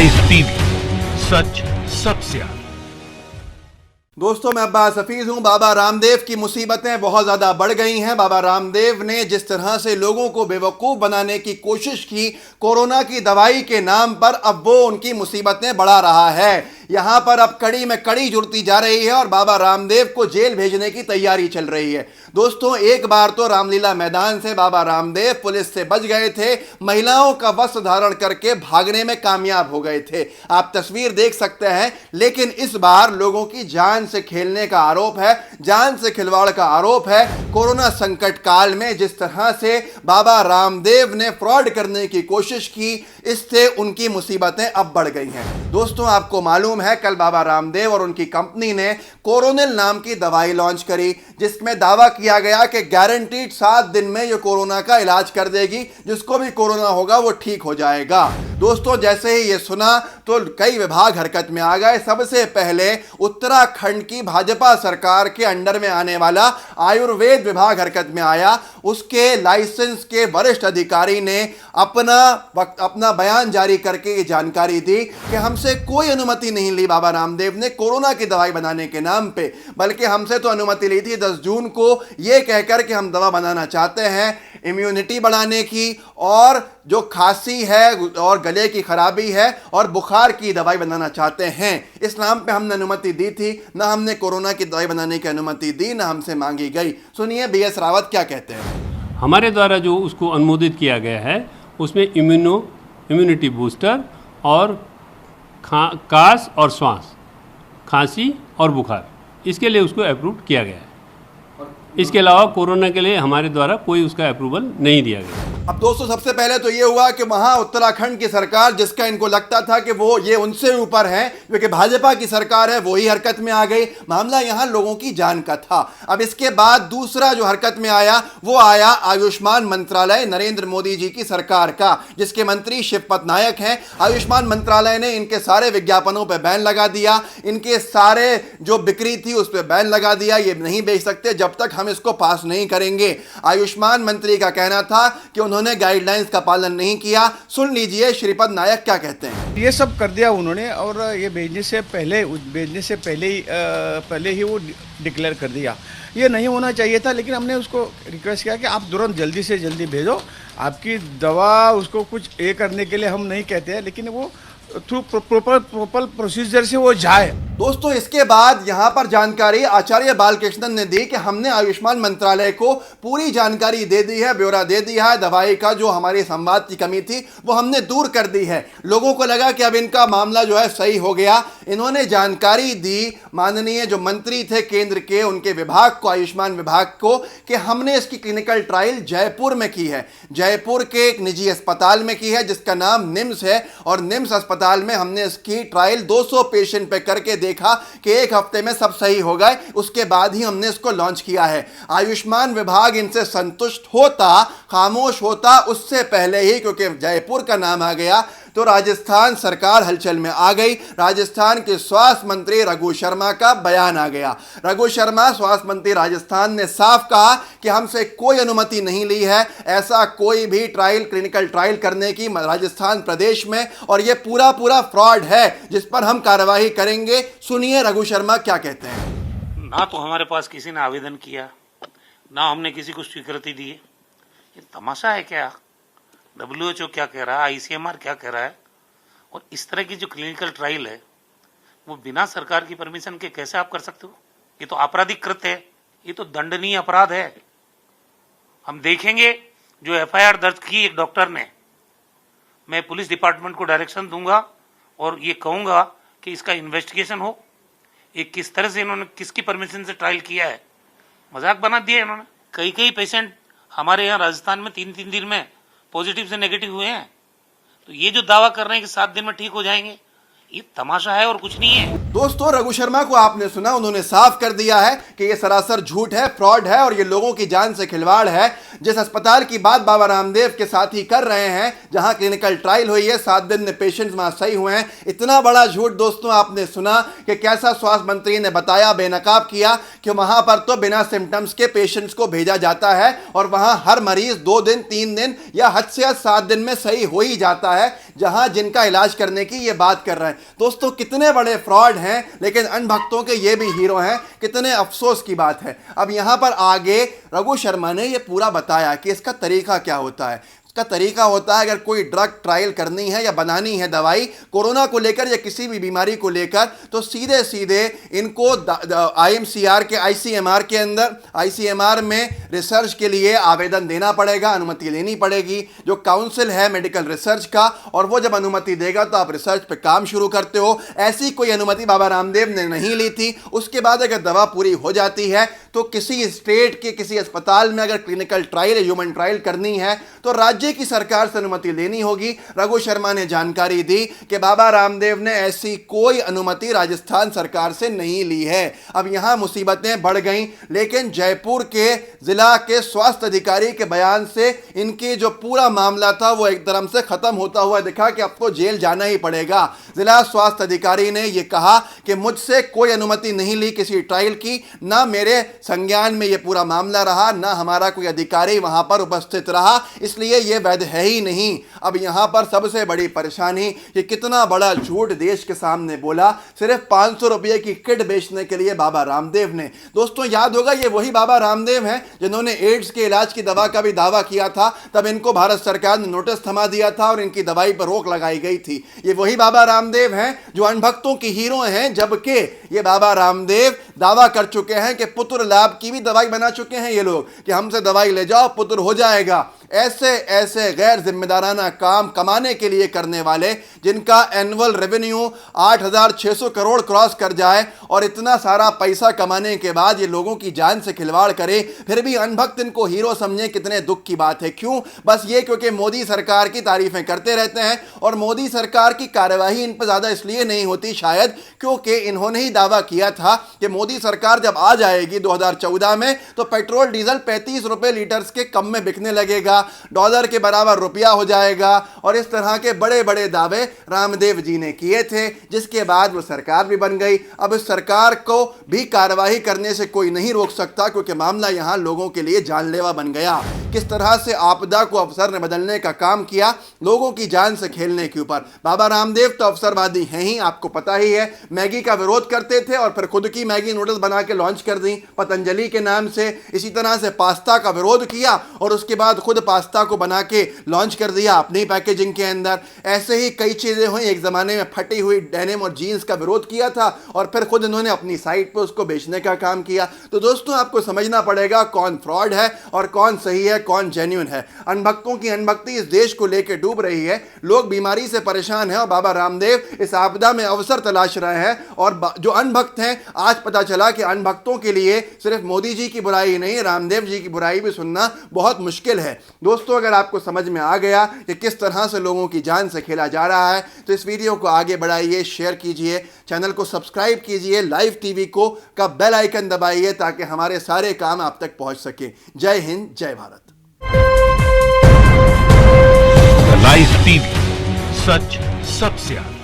Live TV, सच सबसे आगे। दोस्तों, मैं अब्बास हफीज हूं। बाबा रामदेव की मुसीबतें बहुत ज़्यादा बढ़ गई हैं। बाबा रामदेव ने जिस तरह से लोगों को बेवकूफ़ बनाने की कोशिश की कोरोना की दवाई के नाम पर, अब वो उनकी मुसीबतें बढ़ा रहा है। यहाँ पर अब कड़ी में कड़ी जुड़ती जा रही है और बाबा रामदेव को जेल भेजने की तैयारी चल रही है। दोस्तों, एक बार तो रामलीला मैदान से बाबा रामदेव पुलिस से बच गए थे, महिलाओं का वस्त्र धारण करके भागने में कामयाब हो गए थे। आप तस्वीर देख सकते हैं। लेकिन इस बार लोगों की जान से खेलने का आरोप है, जान से खिलवाड़ का आरोप है। कोरोना संकट काल में जिस तरह से बाबा रामदेव ने फ्रॉड करने की कोशिश की, इससे उनकी मुसीबतें अब बढ़ गई हैं। दोस्तों, आपको मालूम है, कल बाबा रामदेव और उनकी कंपनी ने कोरोनिल नाम की दवाई लॉन्च करी, जिसमें दावा किया गया कि गारंटीड 7 दिन में यह कोरोना का इलाज कर देगी। जिसको भी कोरोना होगा वो ठीक हो जाएगा। दोस्तों, जैसे ही ये सुना तो कई विभाग हरकत में आ गए। सबसे पहले उत्तराखंड की भाजपा सरकार के अंडर में आने वाला आयुर्वेद विभाग हरकत में आया। उसके लाइसेंस के वरिष्ठ अधिकारी ने अपना बयान जारी करके ये जानकारी दी कि हमसे कोई अनुमति नहीं ली बाबा रामदेव ने कोरोना की दवाई बनाने के नाम पे, बल्कि हमसे तो अनुमति ली थी 10 जून को, ये कहकर कि हम दवा बनाना चाहते हैं इम्यूनिटी बढ़ाने की, और जो खांसी है और गले की खराबी है और बुखार की दवाई बनाना चाहते हैं। इस नाम पे हमने अनुमति दी थी, ना हमने कोरोना की दवाई बनाने की अनुमति दी, ना हमसे मांगी गई। सुनिए BS रावत क्या कहते हैं। हमारे द्वारा जो उसको अनुमोदित किया गया है उसमें इम्यूनिटी बूस्टर और कास और श्वास, खांसी और बुखार, इसके लिए उसको अप्रूव किया गया है। इसके अलावा कोरोना के लिए हमारे द्वारा कोई उसका अप्रूवल नहीं दिया गया। अब दोस्तों, सबसे पहले तो ये हुआ कि वहां उत्तराखंड की सरकार, जिसका इनको लगता था कि वो ये उनसे ऊपर है क्योंकि भाजपा की सरकार है, वो ही हरकत में आ गई। मामला यहां लोगों की जान का था। अब इसके बाद दूसरा जो हरकत में आया वो आया आयुष्मान मंत्रालय, नरेंद्र मोदी जी की सरकार का, जिसके मंत्री शिवपत नायक हैं। आयुष्मान मंत्रालय ने इनके सारे विज्ञापनों पर बैन लगा दिया, इनके सारे जो बिक्री थी उस पर बैन लगा दिया। ये नहीं बेच सकते जब तक हम इसको पास नहीं करेंगे। आयुष्मान मंत्री का कहना था कि उन्होंने गाइडलाइंस का पालन नहीं किया। सुन लीजिए श्रीपद नायक क्या कहते हैं। ये सब कर दिया उन्होंने, और ये भेजने से पहले ही वो डिक्लेयर कर दिया। ये नहीं होना चाहिए था, लेकिन हमने उसको रिक्वेस्ट किया कि आप तुरंत जल्दी से जल्दी भेजो। आपकी दवा उसको कुछ करने के लिए हम नहीं कहते हैं, लेकिन वो थ्रू प्रॉपर प्रोसीजर से वो जाए। दोस्तों, इसके बाद यहां पर जानकारी आचार्य बालकृष्णन ने दी कि हमने आयुष्मान मंत्रालय को पूरी जानकारी दे दी है, ब्यौरा दे दिया है। दवाई का जो हमारी संवाद की कमी थी वो हमने दूर कर दी है। लोगों को लगा कि अब इनका मामला जो है सही हो गया। इन्होंने जानकारी दी माननीय जो मंत्री थे केंद्र के, उनके विभाग को, आयुष्मान विभाग को, कि हमने इसकी क्लिनिकल ट्रायल जयपुर में की है, जयपुर के एक निजी अस्पताल में की है जिसका नाम निम्स है। और निम्स अस्पताल में हमने इसकी ट्रायल 200 पेशेंट पे करके देखा कि 1 हफ्ते में सब सही हो गए। उसके बाद ही हमने इसको लॉन्च किया है। आयुष्मान विभाग इनसे संतुष्ट होता, खामोश होता उससे पहले ही, क्योंकि जयपुर का नाम आ गया तो राजस्थान सरकार हलचल में आ गई। राजस्थान के स्वास्थ्य मंत्री रघु शर्मा का बयान आ गया। रघु शर्मा, स्वास्थ्य मंत्री राजस्थान, ने साफ कहा कि हमसे कोई अनुमति नहीं ली है ऐसा कोई भी क्लिनिकल ट्रायल करने की राजस्थान प्रदेश में, और यह पूरा फ्रॉड है जिस पर हम कार्रवाई करेंगे। सुनिए रघु शर्मा क्या कहते हैं। ना तो हमारे पास किसी ने आवेदन किया, ना हमने किसी को स्वीकृति दी। ये तमाशा है क्या? WHO क्या कह रहा है, ICMR क्या कह रहा है? और इस तरह की जो क्लिनिकल ट्रायल है वो बिना सरकार की परमिशन के कैसे आप कर सकते हो? ये तो आपराधिक कृत्य है, ये तो दंडनीय अपराध है। हम देखेंगे जो FIR दर्ज की एक डॉक्टर ने, मैं पुलिस डिपार्टमेंट को डायरेक्शन दूंगा और ये कहूंगा कि इसका इन्वेस्टिगेशन हो। ये किस तरह से इन्होंने किसकी परमिशन से ट्रायल किया है, मजाक बना दिया इन्होंने। कई पेशेंट हमारे यहाँ राजस्थान में 3 दिन में पॉजिटिव से नेगेटिव हुए हैं। तो ये जो दावा कर रहे हैं कि 7 दिन में ठीक हो जाएंगे, ये तमाशा है और कुछ नहीं है। दोस्तों, रघु शर्मा को आपने सुना, उन्होंने साफ कर दिया है कि ये सरासर झूठ है, फ्रॉड है और ये लोगों की जान से खिलवाड़ है। जिस अस्पताल की बात बाबा रामदेव के साथ ही कर रहे हैं, जहां क्लिनिकल ट्रायल हुई है, 7 दिन में पेशेंट्स वहां सही हुए हैं, इतना बड़ा झूठ दोस्तों आपने सुना कि कैसा स्वास्थ्य मंत्री ने बताया, बेनकाब किया कि वहां पर तो बिना सिम्टम्स के पेशेंट्स को भेजा जाता है और वहां हर मरीज 2 दिन 3 दिन या हद से हद 7 दिन में सही हो ही जाता है, जहां जिनका इलाज करने की ये बात कर रहे हैं। दोस्तों, कितने बड़े फ्रॉड हैं, लेकिन अनभक्तों के ये भी हीरो हैं। कितने अफसोस की बात है। अब यहां पर आगे रघु शर्मा ने ये पूरा बताया कि इसका तरीका क्या होता है। इसका तरीका होता है, अगर कोई ड्रग ट्रायल करनी है या बनानी है दवाई कोरोना को लेकर या किसी भी बीमारी को लेकर, तो सीधे सीधे इनको IMCR के ICMR के अंदर, ICMR में रिसर्च के लिए आवेदन देना पड़ेगा, अनुमति लेनी पड़ेगी, जो काउंसिल है मेडिकल रिसर्च का, और वो जब अनुमति देगा तो आप रिसर्च पे काम शुरू करते हो। ऐसी कोई अनुमति बाबा रामदेव ने नहीं ली थी। उसके बाद अगर दवा पूरी हो जाती है तो किसी स्टेट के किसी अस्पताल में अगर क्लिनिकल ट्रायल या ह्यूमन ट्रायल करनी है तो राज्य की सरकार से अनुमति लेनी होगी। रघु शर्मा ने जानकारी दी कि बाबा रामदेव ने ऐसी कोई अनुमति राजस्थान सरकार से नहीं ली है। अब यहां मुसीबतें बढ़ गईं, लेकिन जयपुर के जिला के स्वास्थ्य अधिकारी के बयान से इनकी जो पूरा मामला था वो एक तरह से खत्म होता हुआ दिखा कि अब तो जेल जाना ही पड़ेगा। जिला स्वास्थ्य अधिकारी ने यह कहा कि मुझसे कोई अनुमति नहीं ली किसी ट्रायल की, ना मेरे संज्ञान में यह पूरा मामला रहा, ना हमारा कोई अधिकारी वहां पर उपस्थित रहा, इसलिए यह वैध है ही नहीं। अब यहां पर सबसे बड़ी परेशानी कि कितना बड़ा झूठ देश के सामने बोला, सिर्फ 500 रुपये की किट बेचने के लिए बाबा रामदेव ने। दोस्तों, याद होगा ये वही बाबा रामदेव हैं जिन्होंने एड्स के इलाज की दवा का भी दावा किया था, तब इनको भारत सरकार ने नोटिस थमा दिया था और इनकी दवाई पर रोक लगाई गई थी। ये वही बाबा रामदेव हैं जो अनभक्तों की हीरो हैं, जबकि ये बाबा रामदेव दावा कर चुके हैं कि पुत्र लाभ की भी दवाई बना चुके हैं ये लोग कि हमसे दवाई ले जाओ पुत्र हो जाएगा। ऐसे ऐसे गैर जिम्मेदाराना काम कमाने के लिए करने वाले, जिनका एनुअल रेवेन्यू 8,600 करोड़ क्रॉस कर जाए और इतना सारा पैसा कमाने के बाद ये लोगों की जान से खिलवाड़ करे, फिर भी अनभक्त इनको हीरो समझे, कितने दुख की बात है। क्यों? बस ये क्योंकि मोदी सरकार की तारीफें करते रहते हैं और मोदी सरकार की कार्यवाही इन पर ज़्यादा इसलिए नहीं होती शायद क्योंकि इन्होंने ही दावा किया था कि मोदी सरकार जब आ जाएगी 2014 में तो पेट्रोल डीजल 35 रुपये लीटर के कम में बिकने लगेगा, डॉलर के बराबर रुपया हो जाएगा, और इस तरह के बड़े बड़े दावे रामदेव जी ने किए थे, जिसके बाद वो सरकार भी बन गई। अब इस सरकार को भी कार्रवाई करने से कोई नहीं रोक सकता क्योंकि मामला यहां लोगों के लिए जानलेवा बन गया। किस तरह से आपदा को अवसर ने बदलने का काम किया, लोगों की जान से खेलने के ऊपर। बाबा रामदेव तो अवसरवादी हैं ही, आपको पता ही है। मैगी का विरोध करते थे और फिर खुद की मैगी नूडल्स बना के लॉन्च कर दी पतंजलि के नाम से। इसी तरह से पास्ता का विरोध किया और उसके बाद खुद पास्ता को बना के लॉन्च कर दिया अपनी पैकेजिंग के अंदर। ऐसे ही कई चीजें हुई। एक जमाने में फटी हुई डेनिम और जीन्स का विरोध किया था और फिर खुद इन्होंने अपनी साइट पे उसको बेचने का काम किया। तो दोस्तों, आपको समझना पड़ेगा कौन फ्रॉड है और कौन सही है, कौन जेन्युइन है। अनभक्तों की अनभक्ति इस देश को लेकर डूब रही है। लोग बीमारी से परेशान हैं और बाबा रामदेव इस आपदा में अवसर तलाश रहे हैं। और जो अनभक्त हैं, आज पता चला कि अनभक्तों के लिए सिर्फ मोदी जी की बुराई नहीं, रामदेव जी की बुराई भी सुनना बहुत मुश्किल है। दोस्तों, अगर आपको समझ में आ गया कि किस तरह से लोगों की जान से खेला जा रहा है तो इस वीडियो को आगे बढ़ाइए, शेयर कीजिए, चैनल को सब्सक्राइब कीजिए, लाइव टीवी को का बेल आइकन दबाइए ताकि हमारे सारे काम आप तक पहुंच सके। जय हिंद, जय भारत। लाइव टीवी, सच सबसे आगे।